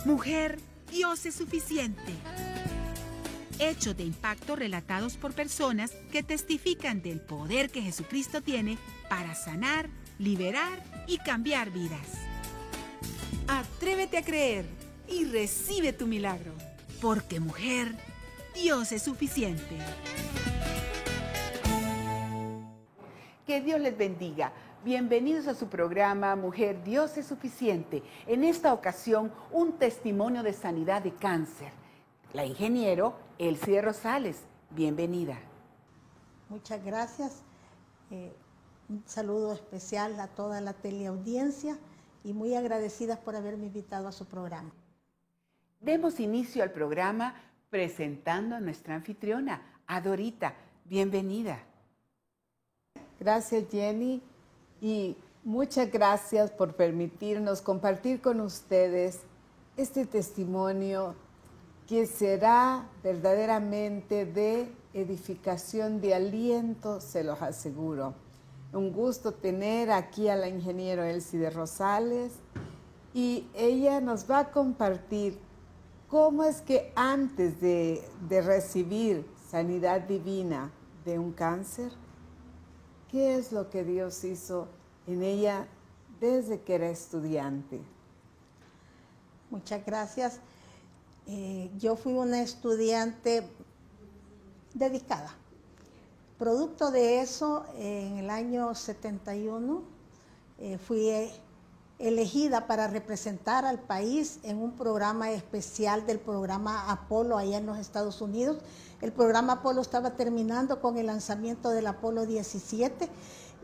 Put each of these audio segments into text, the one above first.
Mujer, Dios es suficiente. Hechos de impacto relatados por personas que testifican del poder que Jesucristo tiene para sanar, liberar y cambiar vidas. Atrévete a creer y recibe tu milagro. Porque mujer, Dios es suficiente. Que Dios les bendiga. Bienvenidos a su programa Mujer, Dios es suficiente. En esta ocasión, un testimonio de sanidad de cáncer. La ingeniero Elsie Rosales. Bienvenida. Muchas gracias. Un saludo especial a toda la teleaudiencia y muy agradecidas por haberme invitado a su programa. Demos inicio al programa presentando a nuestra anfitriona, Adorita. Bienvenida. Gracias, Jenny, y muchas gracias por permitirnos compartir con ustedes este testimonio que será verdaderamente de edificación, de aliento, se los aseguro. Un gusto tener aquí a la ingeniera Elsie de Rosales y ella nos va a compartir cómo es que antes de recibir sanidad divina de un cáncer, ¿qué es lo que Dios hizo en ella desde que era estudiante? Muchas gracias. Yo fui una estudiante dedicada. Producto de eso, en el año 71, fui elegida para representar al país en un programa especial del programa Apolo allá en los Estados Unidos. El programa Apolo estaba terminando con el lanzamiento del Apolo 17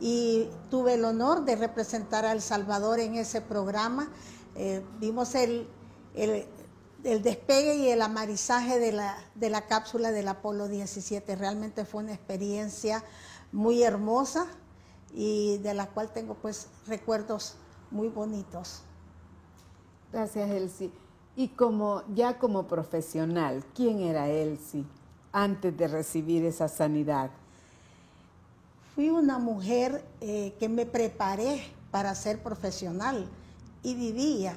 y tuve el honor de representar a El Salvador en ese programa. Vimos el despegue y el amarizaje de la cápsula del Apolo 17. Realmente fue una experiencia muy hermosa y de la cual tengo pues recuerdos muy bonitos. Gracias, Elsie. Y ya como profesional, ¿quién era Elsie antes de recibir esa sanidad? Fui una mujer que me preparé para ser profesional y vivía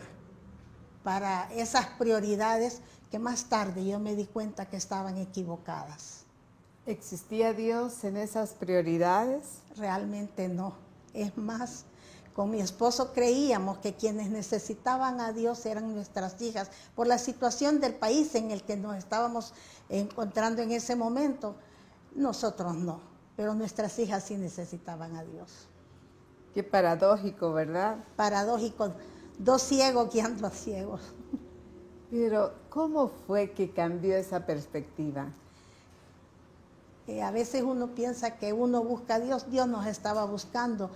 para esas prioridades que más tarde yo me di cuenta que estaban equivocadas. ¿Existía Dios en esas prioridades? Realmente no. Es más, con mi esposo creíamos que quienes necesitaban a Dios eran nuestras hijas. Por la situación del país en el que nos estábamos encontrando en ese momento, nosotros no. Pero nuestras hijas sí necesitaban a Dios. Qué paradójico, ¿verdad? Paradójico. Dos ciegos guiando a ciegos. Pero, ¿cómo fue que cambió esa perspectiva? A veces uno piensa que uno busca a Dios, Dios nos estaba buscando.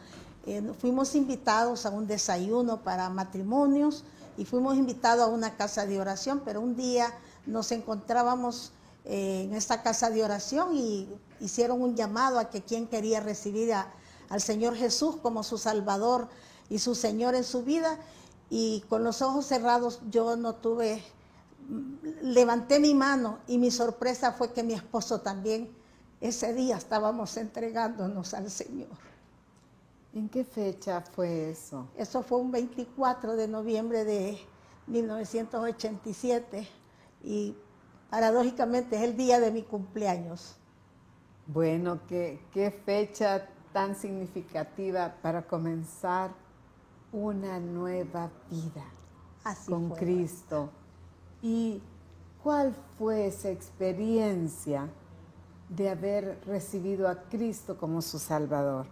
Fuimos invitados a un desayuno para matrimonios y fuimos invitados a una casa de oración, pero un día nos encontrábamos en esta casa de oración y hicieron un llamado a que quien quería recibir al Señor Jesús como su Salvador y su Señor en su vida. Y con los ojos cerrados yo levanté mi mano y mi sorpresa fue que mi esposo también ese día estábamos entregándonos al Señor. ¿En qué fecha fue eso? Eso fue un 24 de noviembre de 1987 y paradójicamente es el día de mi cumpleaños. Bueno, qué fecha tan significativa para comenzar una nueva vida con Cristo. ¿Y cuál fue esa experiencia de haber recibido a Cristo como su Salvador?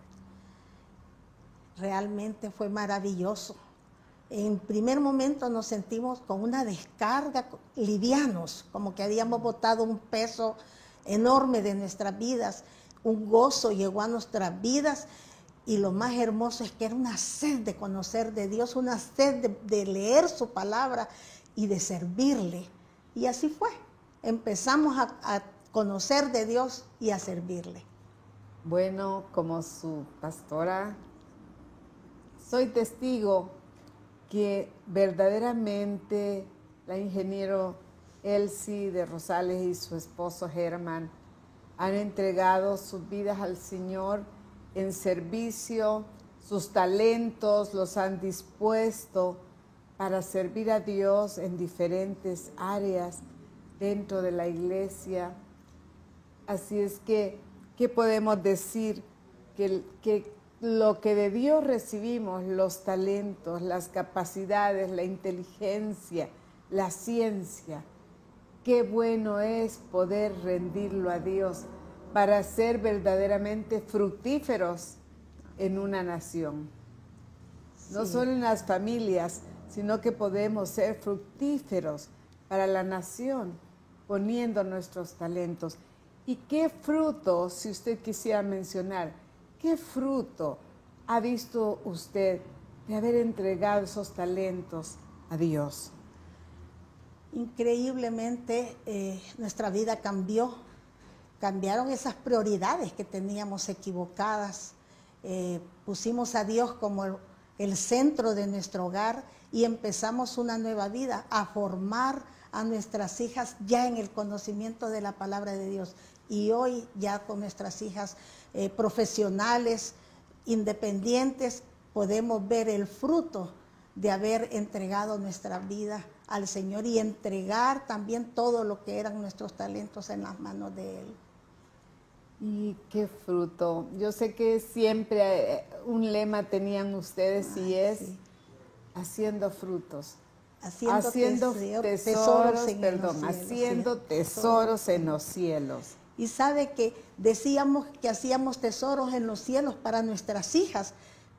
Realmente fue maravilloso. En primer momento nos sentimos con una descarga, livianos, como que habíamos botado un peso enorme de nuestras vidas. Un gozo llegó a nuestras vidas y lo más hermoso es que era una sed de conocer de Dios, una sed de leer su palabra y de servirle. Y así fue. Empezamos a conocer de Dios y a servirle. Bueno, como su pastora, soy testigo que verdaderamente la ingeniero Elsie de Rosales y su esposo Germán han entregado sus vidas al Señor en servicio, sus talentos los han dispuesto para servir a Dios en diferentes áreas dentro de la iglesia. Así es que, ¿qué podemos decir? Que lo que de Dios recibimos, los talentos, las capacidades, la inteligencia, la ciencia, qué bueno es poder rendirlo a Dios para ser verdaderamente fructíferos en una nación. No solo en las familias, sino que podemos ser fructíferos para la nación, poniendo nuestros talentos. ¿Y qué fruto, si usted quisiera mencionar, qué fruto ha visto usted de haber entregado esos talentos a Dios? Increíblemente nuestra vida cambió, cambiaron esas prioridades que teníamos equivocadas, pusimos a Dios como el centro de nuestro hogar y empezamos una nueva vida, a formar a nuestras hijas ya en el conocimiento de la palabra de Dios. Y hoy ya con nuestras hijas profesionales, independientes, podemos ver el fruto de haber entregado nuestra vida al Señor y entregar también todo lo que eran nuestros talentos en las manos de Él. Y qué fruto. Yo sé que siempre un lema tenían ustedes y es sí, haciendo frutos. Haciendo tesoros en los cielos. Y sabe que decíamos que hacíamos tesoros en los cielos para nuestras hijas,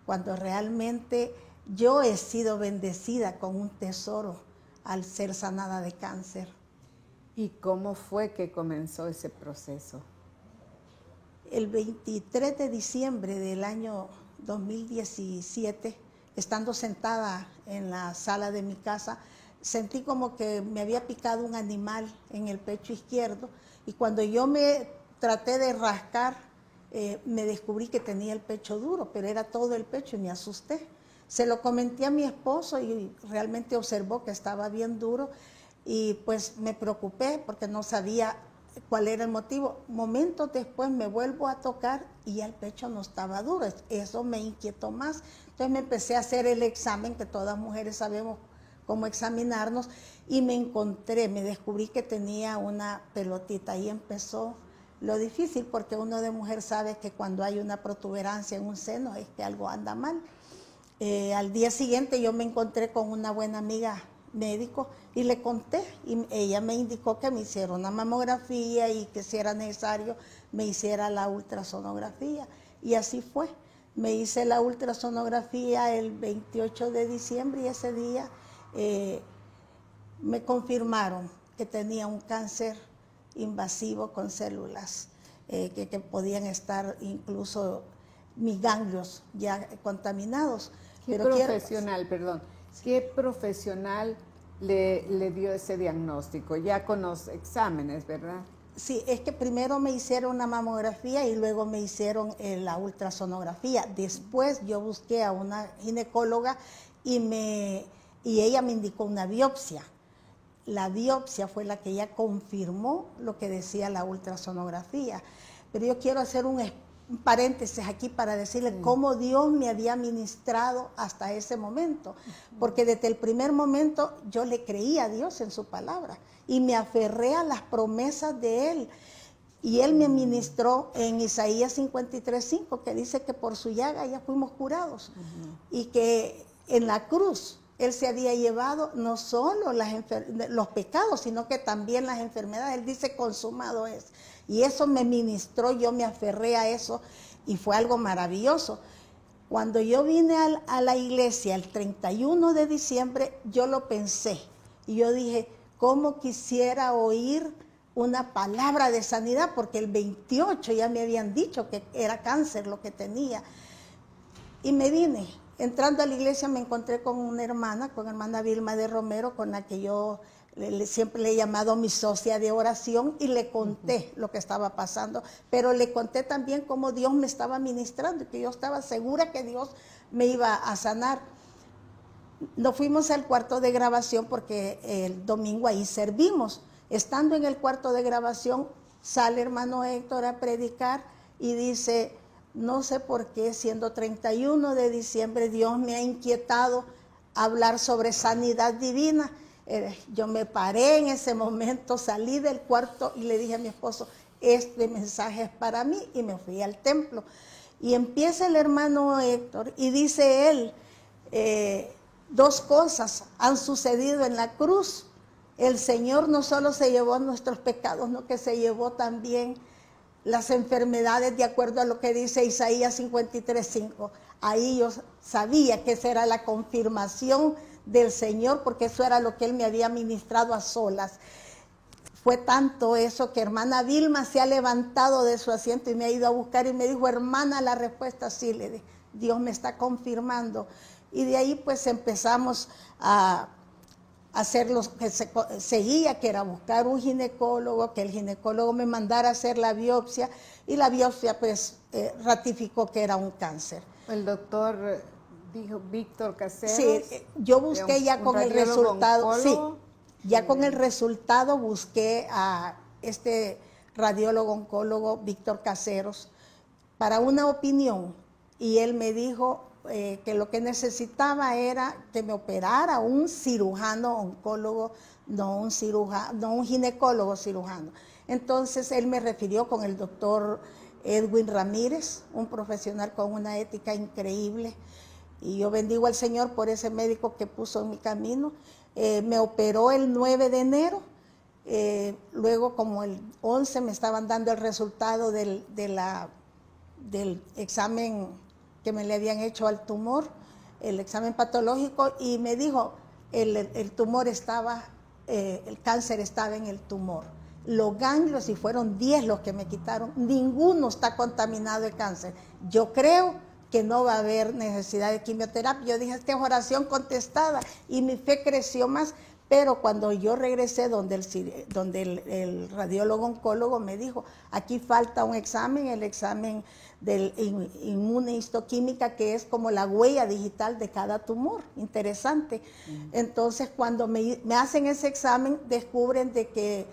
cuando realmente yo he sido bendecida con un tesoro al ser sanada de cáncer. ¿Y cómo fue que comenzó ese proceso? El 23 de diciembre del año 2017, estando sentada en la sala de mi casa, sentí como que me había picado un animal en el pecho izquierdo y cuando yo me traté de rascar, me descubrí que tenía el pecho duro, pero era todo el pecho y me asusté. Se lo comenté a mi esposo y realmente observó que estaba bien duro y pues me preocupé porque no sabía cuál era el motivo. Momentos después me vuelvo a tocar y ya el pecho no estaba duro. Eso me inquietó más. Entonces me empecé a hacer el examen, que todas mujeres sabemos cómo examinarnos, y me descubrí que tenía una pelotita. Ahí empezó lo difícil, porque uno de mujer sabe que cuando hay una protuberancia en un seno es que algo anda mal. Al día siguiente yo me encontré con una buena amiga médico y le conté y ella me indicó que me hiciera una mamografía y que si era necesario me hiciera la ultrasonografía y así fue. Me hice la ultrasonografía el 28 de diciembre y ese día me confirmaron que tenía un cáncer invasivo con células que podían estar incluso mis ganglios ya contaminados. ¿Qué profesional le dio ese diagnóstico? Ya con los exámenes, ¿verdad? Sí, es que primero me hicieron una mamografía y luego me hicieron la ultrasonografía. Después yo busqué a una ginecóloga y ella me indicó una biopsia. La biopsia fue la que ya confirmó lo que decía la ultrasonografía. Pero yo quiero hacer un paréntesis aquí para decirle cómo Dios me había ministrado hasta ese momento, porque desde el primer momento yo le creía a Dios en su palabra y me aferré a las promesas de Él, y Él me ministró en Isaías 53:5, que dice que por su llaga ya fuimos curados, y que en la cruz Él se había llevado no solo los pecados, sino que también las enfermedades. Él dice consumado es. Y eso me ministró, yo me aferré a eso y fue algo maravilloso. Cuando yo vine a la iglesia el 31 de diciembre, yo lo pensé. Y yo dije, ¿cómo quisiera oír una palabra de sanidad? Porque el 28 ya me habían dicho que era cáncer lo que tenía. Y me vine. Entrando a la iglesia me encontré con una hermana, con hermana Vilma de Romero, con la que yo siempre le he llamado mi socia de oración, y le conté lo que estaba pasando, pero le conté también cómo Dios me estaba ministrando y que yo estaba segura que Dios me iba a sanar. Nos fuimos al cuarto de grabación porque el domingo ahí servimos. Estando en el cuarto de grabación, sale hermano Héctor a predicar y dice, no sé por qué, siendo 31 de diciembre, Dios me ha inquietado hablar sobre sanidad divina. Yo me paré en ese momento, salí del cuarto y le dije a mi esposo, este mensaje es para mí, y me fui al templo. Y empieza el hermano Héctor y dice él, dos cosas han sucedido en la cruz. El Señor no solo se llevó nuestros pecados, sino que se llevó también las enfermedades, de acuerdo a lo que dice Isaías 53:5. Ahí yo sabía que esa era la confirmación del Señor, porque eso era lo que Él me había ministrado a solas. Fue tanto eso que hermana Vilma se ha levantado de su asiento y me ha ido a buscar y me dijo, hermana, la respuesta sí, le dije, Dios me está confirmando. Y de ahí pues empezamos a hacer lo que seguía, que era buscar un ginecólogo, que el ginecólogo me mandara a hacer la biopsia, y la biopsia pues ratificó que era un cáncer. El doctor dijo Víctor Caseros. Sí, yo busqué ya con el resultado. Oncólogo. Sí, ya con el resultado busqué a este radiólogo oncólogo Víctor Caseros para una opinión, y él me dijo que lo que necesitaba era que me operara un cirujano oncólogo, no un ginecólogo cirujano. Entonces él me refirió con el doctor Edwin Ramírez, un profesional con una ética increíble, y yo bendigo al Señor por ese médico que puso en mi camino. Me operó el 9 de enero, luego como el 11 me estaban dando el resultado del examen que me le habían hecho al tumor, el examen patológico, y me dijo, el tumor estaba, el cáncer estaba en el tumor. Los ganglios, y fueron 10 los que me quitaron, ninguno está contaminado de cáncer. Yo creo que no va a haber necesidad de quimioterapia. Yo dije, esta es oración contestada, y mi fe creció más. Pero cuando yo regresé donde el radiólogo oncólogo me dijo, aquí falta un examen, el examen del inmunohistoquímica, que es como la huella digital de cada tumor. Interesante. Entonces, cuando me hacen ese examen, descubren de que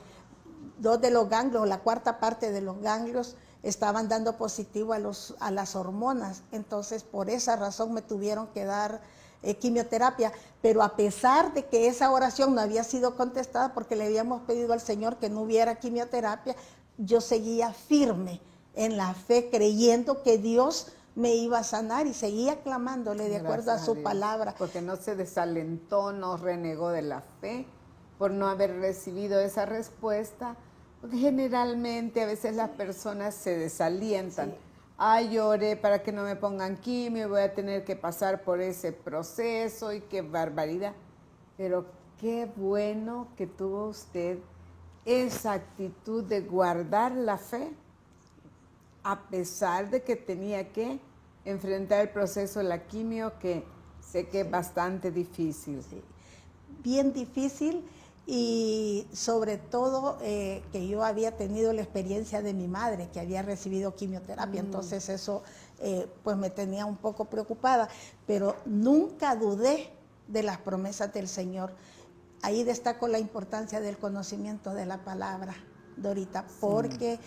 2 de los ganglios, la cuarta parte de los ganglios, estaban dando positivo a las hormonas. Entonces, por esa razón me tuvieron que dar quimioterapia, pero a pesar de que esa oración no había sido contestada porque le habíamos pedido al Señor que no hubiera quimioterapia, yo seguía firme en la fe, creyendo que Dios me iba a sanar, y seguía clamándole de acuerdo a su palabra. Porque no se desalentó, no renegó de la fe por no haber recibido esa respuesta, porque generalmente a veces las personas se desalientan. Sí. Ay, lloré para que no me pongan quimio, voy a tener que pasar por ese proceso, y qué barbaridad. Pero qué bueno que tuvo usted esa actitud de guardar la fe, a pesar de que tenía que enfrentar el proceso de la quimio, que sé que es bastante difícil. Sí. Bien difícil. Y sobre todo que yo había tenido la experiencia de mi madre, que había recibido quimioterapia, entonces eso pues me tenía un poco preocupada, pero nunca dudé de las promesas del Señor. Ahí destaco la importancia del conocimiento de la palabra, Dorita, porque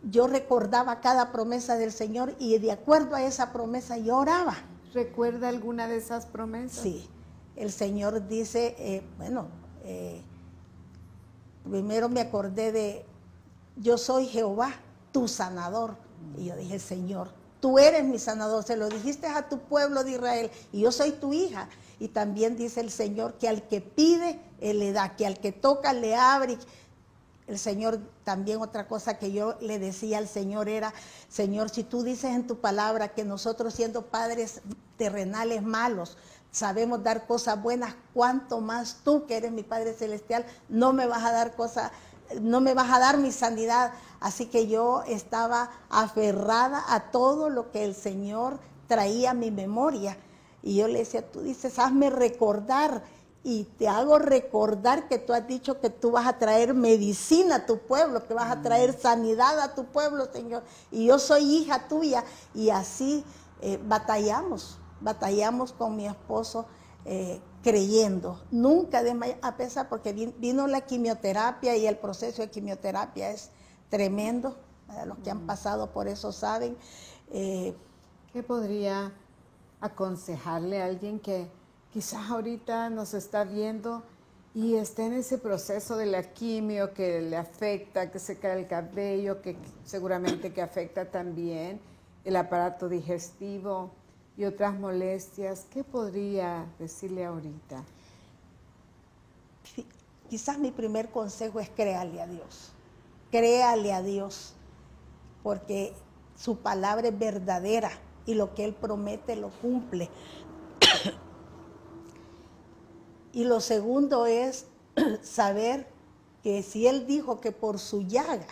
yo recordaba cada promesa del Señor, y de acuerdo a esa promesa yo oraba. ¿Recuerda alguna de esas promesas? Sí, el Señor dice, primero me acordé de, yo soy Jehová, tu sanador. Y yo dije, Señor, tú eres mi sanador. Se lo dijiste a tu pueblo de Israel, y yo soy tu hija. Y también dice el Señor que al que pide, Él le da, que al que toca, le abre. El Señor, también otra cosa que yo le decía al Señor era, Señor, si tú dices en tu palabra que nosotros, siendo padres terrenales malos, sabemos dar cosas buenas, cuánto más tú, que eres mi Padre Celestial, no me vas a dar cosas, no me vas a dar mi sanidad. Así que yo estaba aferrada a todo lo que el Señor traía a mi memoria. Y yo le decía, tú dices, hazme recordar, y te hago recordar que tú has dicho que tú vas a traer medicina a tu pueblo, que vas a traer sanidad a tu pueblo, Señor. Y yo soy hija tuya. Y así batallamos con mi esposo, creyendo, nunca a pesar, porque vino la quimioterapia, y el proceso de quimioterapia es tremendo. Los que han pasado por eso saben. ¿Qué podría aconsejarle a alguien que quizás ahorita nos está viendo y está en ese proceso de la quimio que le afecta, que se cae el cabello, que seguramente que afecta también el aparato digestivo y otras molestias. ¿Qué podría decirle ahorita? Quizás mi primer consejo es créale a Dios. Créale a Dios, porque su palabra es verdadera y lo que Él promete lo cumple. Y lo segundo es saber que si Él dijo que por su llaga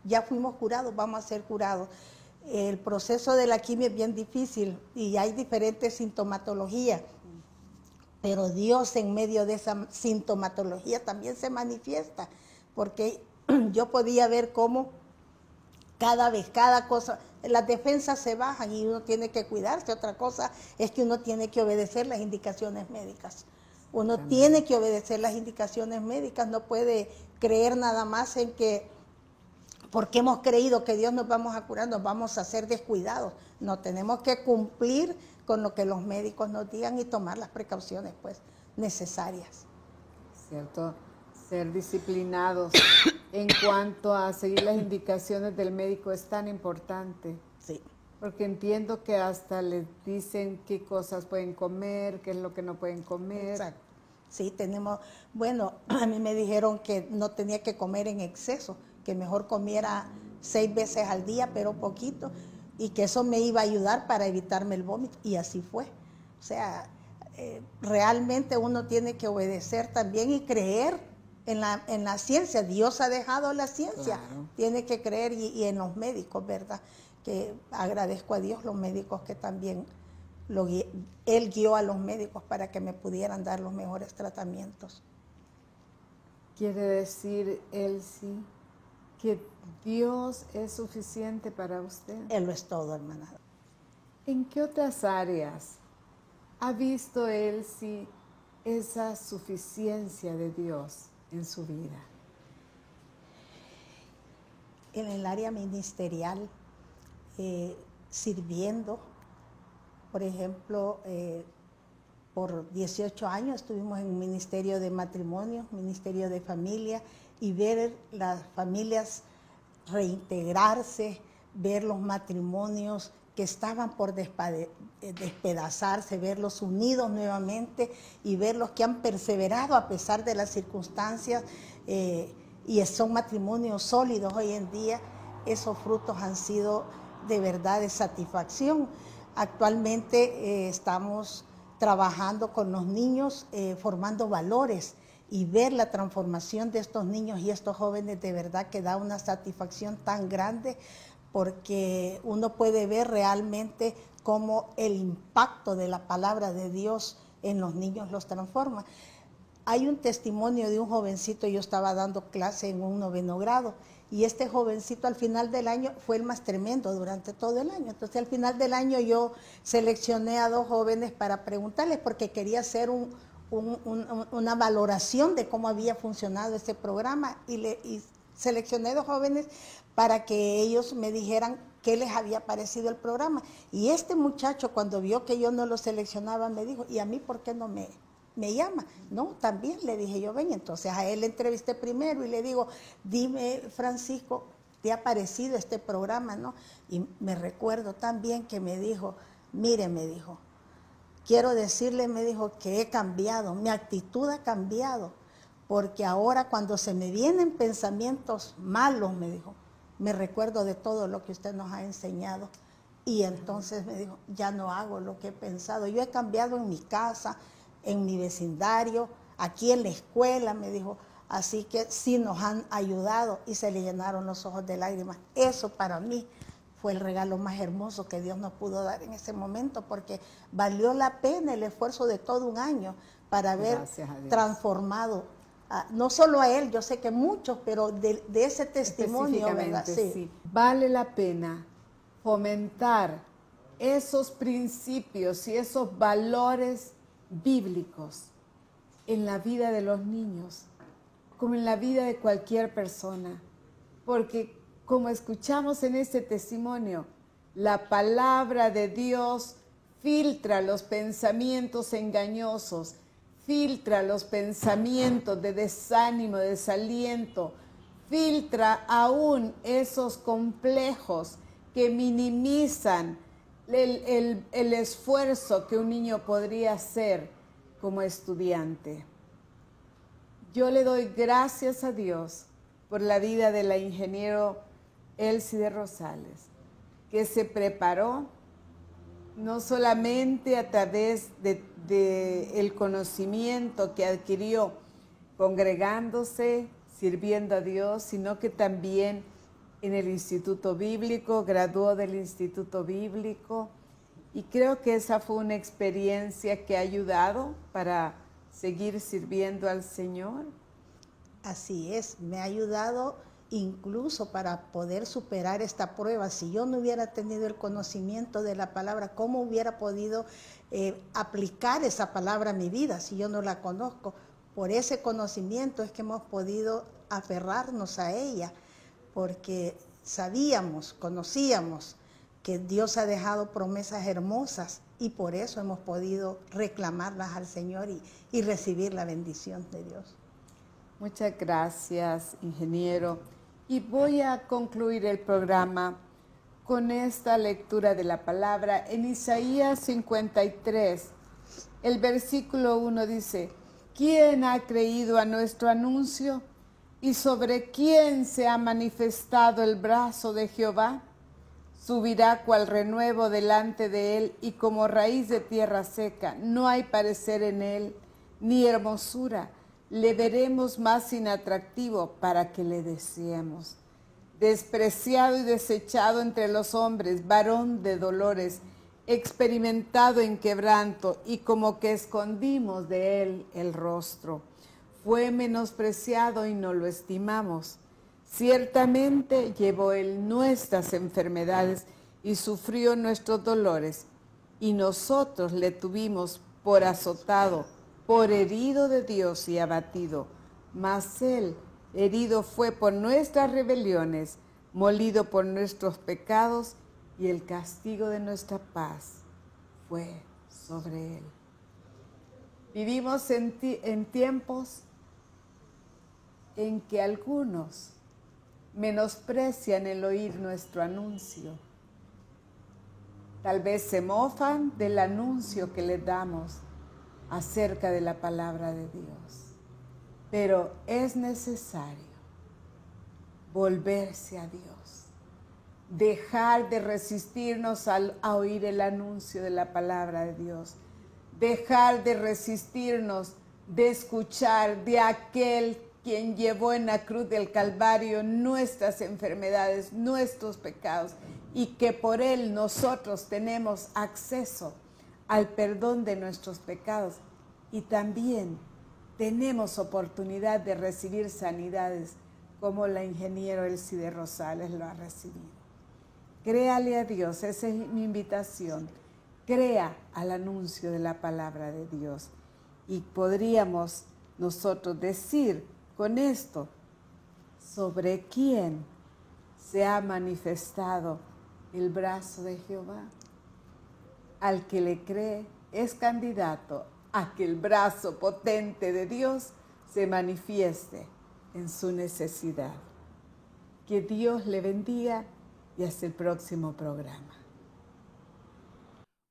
ya fuimos curados, vamos a ser curados. El proceso de la quimio es bien difícil y hay diferentes sintomatologías, pero Dios en medio de esa sintomatología también se manifiesta, porque yo podía ver cómo cada vez, cada cosa, las defensas se bajan y uno tiene que cuidarse. Otra cosa es que uno tiene que obedecer las indicaciones médicas. Uno tiene que obedecer las indicaciones médicas, no puede creer nada más en que porque hemos creído que Dios nos vamos a curar, nos vamos a hacer descuidados. No, tenemos que cumplir con lo que los médicos nos digan y tomar las precauciones pues necesarias. ¿Cierto? Ser disciplinados en cuanto a seguir las indicaciones del médico es tan importante. Sí. Porque entiendo que hasta les dicen qué cosas pueden comer, qué es lo que no pueden comer. Exacto. Sí, bueno, a mí me dijeron que no tenía que comer en exceso, que mejor comiera 6 veces al día, pero poquito, y que eso me iba a ayudar para evitarme el vómito, y así fue. O sea, realmente uno tiene que obedecer también y creer en la ciencia. Dios ha dejado la ciencia, claro. Tiene que creer y en los médicos, ¿verdad? Que agradezco a Dios los médicos que también Él guió a los médicos para que me pudieran dar los mejores tratamientos. Quiere decir, Elsie, que Dios es suficiente para usted. Él lo es todo, hermana. ¿En qué otras áreas ha visto Elsie esa suficiencia de Dios en su vida? En el área ministerial, sirviendo. Por ejemplo, por 18 años estuvimos en un ministerio de matrimonio, ministerio de familia, y ver las familias reintegrarse, ver los matrimonios que estaban por despedazarse, verlos unidos nuevamente y ver los que han perseverado a pesar de las circunstancias, y son matrimonios sólidos hoy en día. Esos frutos han sido de verdad de satisfacción. Actualmente estamos trabajando con los niños, formando valores, y ver la transformación de estos niños y estos jóvenes de verdad que da una satisfacción tan grande, porque uno puede ver realmente cómo el impacto de la palabra de Dios en los niños los transforma. Hay un testimonio de un jovencito, yo estaba dando clase en un 9º grado, y este jovencito al final del año fue el más tremendo durante todo el año. Entonces al final del año yo seleccioné a 2 jóvenes para preguntarles, porque quería hacer una valoración de cómo había funcionado este programa, y seleccioné 2 jóvenes para que ellos me dijeran qué les había parecido el programa. Y este muchacho, cuando vio que yo no lo seleccionaba, me dijo, ¿y a mí por qué no me llama? No, también le dije yo, ven. Entonces a él le entrevisté primero y le digo, dime, Francisco, ¿te ha parecido este programa, no? Y me recuerdo también que me dijo, mire, me dijo, quiero decirle, me dijo, que he cambiado, mi actitud ha cambiado, porque ahora cuando se me vienen pensamientos malos, me dijo, me recuerdo de todo lo que usted nos ha enseñado, y entonces me dijo, ya no hago lo que he pensado. Yo he cambiado en mi casa, en mi vecindario, aquí en la escuela, me dijo, así que sí nos han ayudado, y se le llenaron los ojos de lágrimas. Eso para mí fue el regalo más hermoso que Dios nos pudo dar en ese momento, porque valió la pena el esfuerzo de todo un año para haber transformado, no solo a él, yo sé que muchos, pero de ese testimonio, ¿verdad? Sí. Sí. Vale la pena fomentar esos principios y esos valores bíblicos en la vida de los niños, como en la vida de cualquier persona, porque como escuchamos en este testimonio, la palabra de Dios filtra los pensamientos engañosos, filtra los pensamientos de desánimo, de desaliento, filtra aún esos complejos que minimizan el esfuerzo que un niño podría hacer como estudiante. Yo le doy gracias a Dios por la vida de la ingeniero Elsie Rosales, que se preparó no solamente a través del conocimiento que adquirió congregándose, sirviendo a Dios, sino que también en el Instituto Bíblico, graduó del Instituto Bíblico, y creo que esa fue una experiencia que ha ayudado para seguir sirviendo al Señor. Así es, me ha ayudado incluso para poder superar esta prueba. Si yo no hubiera tenido el conocimiento de la palabra, ¿cómo hubiera podido aplicar esa palabra a mi vida si yo no la conozco? Por ese conocimiento es que hemos podido aferrarnos a ella, porque sabíamos, conocíamos que Dios ha dejado promesas hermosas y por eso hemos podido reclamarlas al Señor y recibir la bendición de Dios. Muchas gracias, ingeniero. Y voy a concluir el programa con esta lectura de la palabra. En Isaías 53, el versículo 1 dice: ¿Quién ha creído a nuestro anuncio? ¿Y sobre quién se ha manifestado el brazo de Jehová? Subirá cual renuevo delante de él y como raíz de tierra seca. No hay parecer en él, ni hermosura. Le veremos más inatractivo para que le deseemos. Despreciado y desechado entre los hombres, varón de dolores, experimentado en quebranto, y como que escondimos de él el rostro. Fue menospreciado y no lo estimamos. Ciertamente llevó él nuestras enfermedades y sufrió nuestros dolores, y nosotros le tuvimos por azotado, por herido de Dios y abatido. Mas él herido fue por nuestras rebeliones, molido por nuestros pecados, y el castigo de nuestra paz fue sobre él. Vivimos en tiempos en que algunos menosprecian el oír nuestro anuncio. Tal vez se mofan del anuncio que les damos acerca de la palabra de Dios. Pero es necesario volverse a Dios, dejar de resistirnos a oír el anuncio de la palabra de Dios, dejar de resistirnos de escuchar de aquel quien llevó en la cruz del Calvario nuestras enfermedades, nuestros pecados, y que por él nosotros tenemos acceso al perdón de nuestros pecados, y también tenemos oportunidad de recibir sanidades como la ingeniero Elsie Rosales lo ha recibido. Créale a Dios, esa es mi invitación. Crea al anuncio de la palabra de Dios. Y podríamos nosotros decir con esto: ¿sobre quién se ha manifestado el brazo de Jehová? Al que le cree es candidato a que el brazo potente de Dios se manifieste en su necesidad. Que Dios le bendiga y hasta el próximo programa.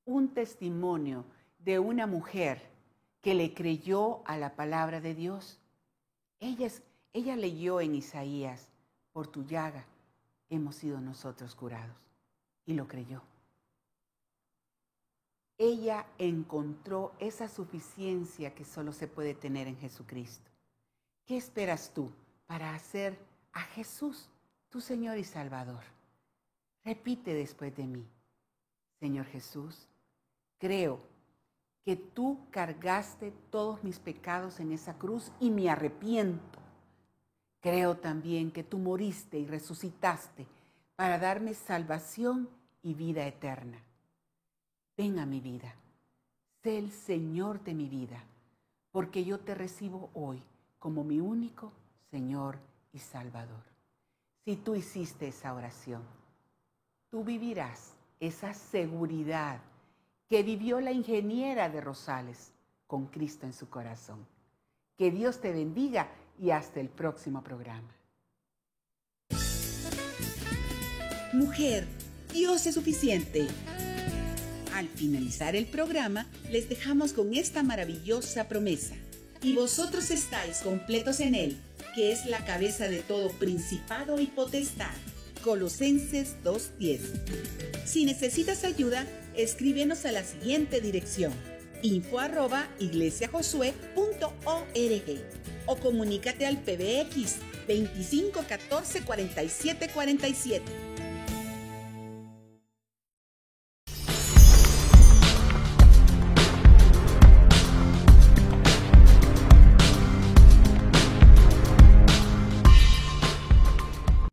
Un testimonio de una mujer que le creyó a la palabra de Dios. Ella leyó en Isaías: por tu llaga hemos sido nosotros curados, y lo creyó. Ella encontró esa suficiencia que solo se puede tener en Jesucristo. ¿Qué esperas tú para hacer a Jesús tu Señor y Salvador? Repite después de mí: Señor Jesús, creo que tú cargaste todos mis pecados en esa cruz y me arrepiento. Creo también que tú moriste y resucitaste para darme salvación y vida eterna. Ven a mi vida, sé el Señor de mi vida, porque yo te recibo hoy como mi único Señor y Salvador. Si tú hiciste esa oración, tú vivirás esa seguridad que vivió la ingeniera de Rosales con Cristo en su corazón. Que Dios te bendiga y hasta el próximo programa. Mujer, Dios es suficiente. Al finalizar el programa, les dejamos con esta maravillosa promesa. Y vosotros estáis completos en Él, que es la cabeza de todo principado y potestad. Colosenses 2:10. Si necesitas ayuda, escríbenos a la siguiente dirección: info@iglesiajosue.org o comunícate al PBX 25 14 47 47.